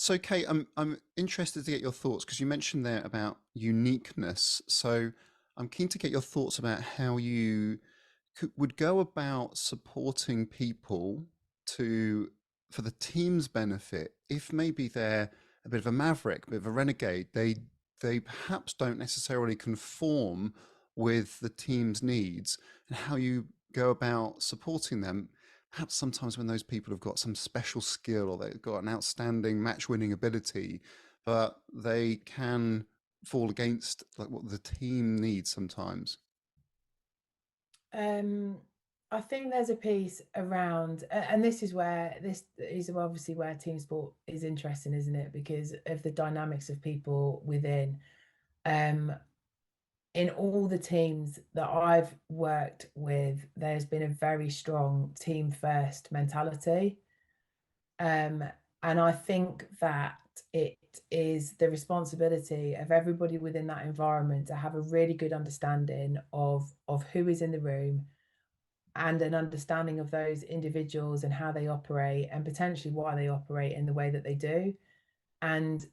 So, Kate, I'm interested to get your thoughts because you mentioned there about uniqueness. So, I'm keen to get your thoughts about how you would go about supporting people to for the team's benefit if maybe they're a bit of a maverick, a bit of a renegade. They perhaps don't necessarily conform with the team's needs, and how you go about supporting them. Perhaps sometimes when those people have got some special skill or they've got an outstanding match winning ability, but they can fall against like what the team needs sometimes. Um, I think there's a piece around, and this is obviously where team sport is interesting, isn't it? Because of the dynamics of people within. Um, in all the teams that I've worked with, there's been a very strong team first mentality. Um, and I think that it is the responsibility of everybody within that environment to have a really good understanding of who is in the room and an understanding of those individuals and how they operate and potentially why they operate in the way that they do. And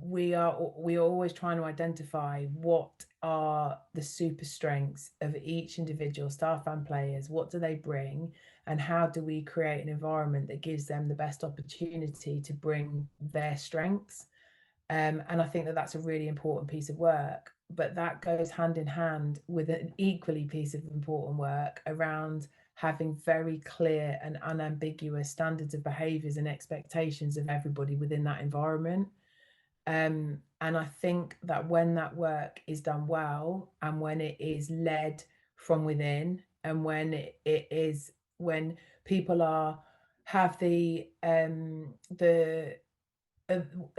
we are always trying to identify what are the super strengths of each individual staff and players, what do they bring, and how do we create an environment that gives them the best opportunity to bring their strengths. And I think that that's a really important piece of work, but that goes hand in hand with an equally piece of important work around having very clear and unambiguous standards of behaviours and expectations of everybody within that environment. And I think that when that work is done well and when it is led from within and it is when people are have the uh,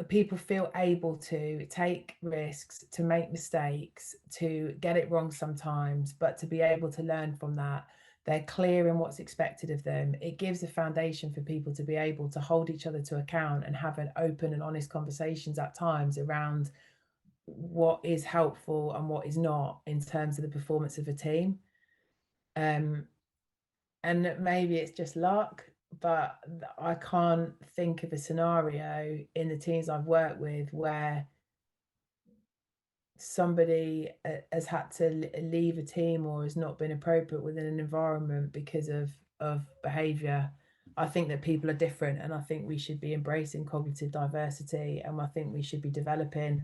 people feel able to take risks, to make mistakes, to get it wrong sometimes, but to be able to learn from that. They're clear in what's expected of them. It gives a foundation for people to be able to hold each other to account and have an open and honest conversations at times around what is helpful and what is not in terms of the performance of a team. Um, and maybe it's just luck, but I can't think of a scenario in the teams I've worked with where somebody has had to leave a team or has not been appropriate within an environment because of behavior. I think that people are different, and I think we should be embracing cognitive diversity, and I think we should be developing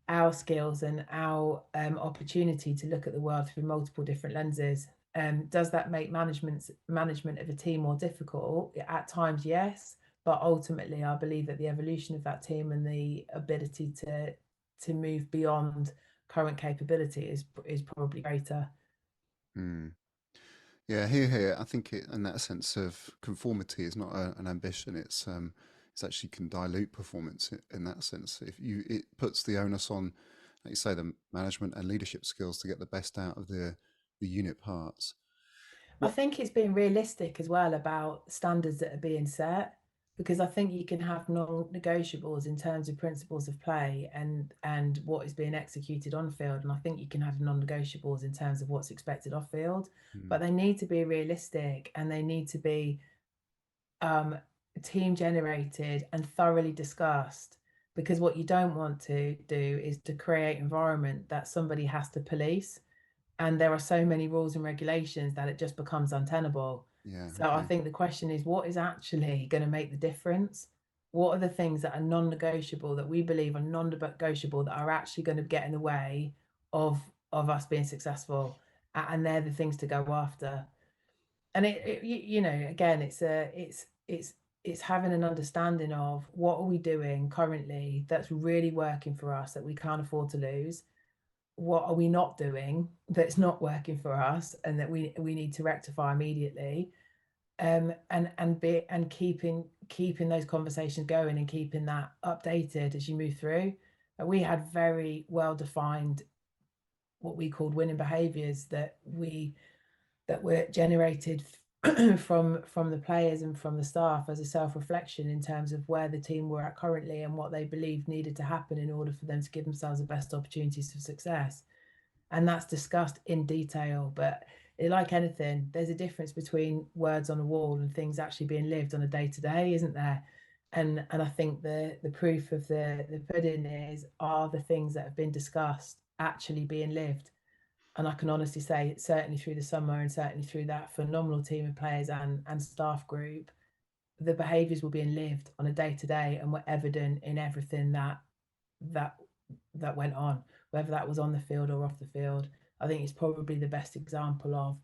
our skills and our opportunity to look at the world through multiple different lenses. Does that make management of a team more difficult? At times, yes, but ultimately, I believe that the evolution of that team and the ability to move beyond current capability is probably greater. Hmm. Yeah, here. I think it, in that sense of conformity, is not an ambition. It's actually can dilute performance in that sense. If you, it puts the onus on, like you say, the management and leadership skills to get the best out of the unit parts. I What? think it's being realistic as well about standards that are being set, because I think you can have non-negotiables in terms of principles of play and what is being executed on field, and I think you can have non-negotiables in terms of what's expected off field, Hmm. but they need to be realistic and they need to be um, team generated and thoroughly discussed. Because what you don't want to do is to create environment that somebody has to police, and there are so many rules and regulations that it just becomes untenable. Yeah. So I Okay. think the question is, what is actually going to make the difference? What are the things that are non-negotiable that we believe are non-negotiable that are actually going to get in the way of of us being successful? And they're the things to go after. And you know, again, it's having an understanding of what are we doing currently that's really working for us that we can't afford to lose, what are we not doing that's not working for us and that we need to rectify immediately, and keeping those conversations going and keeping that updated as you move through. We had very well defined what we called winning behaviors that were generated from the players and from the staff as a self-reflection in terms of where the team were at currently and what they believed needed to happen in order for them to give themselves the best opportunities for success. And that's discussed in detail, but like anything, there's a difference between words on a wall and things actually being lived on a day to day, isn't there? And I think the proof of the pudding is, are the things that have been discussed actually being lived? And I can honestly say, certainly through the summer and certainly through that phenomenal team of players and staff group, the behaviours were being lived on a day to day and were evident in everything that that went on, whether that was on the field or off the field. I think it's probably the best example of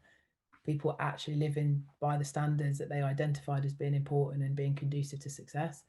people actually living by the standards that they identified as being important and being conducive to success.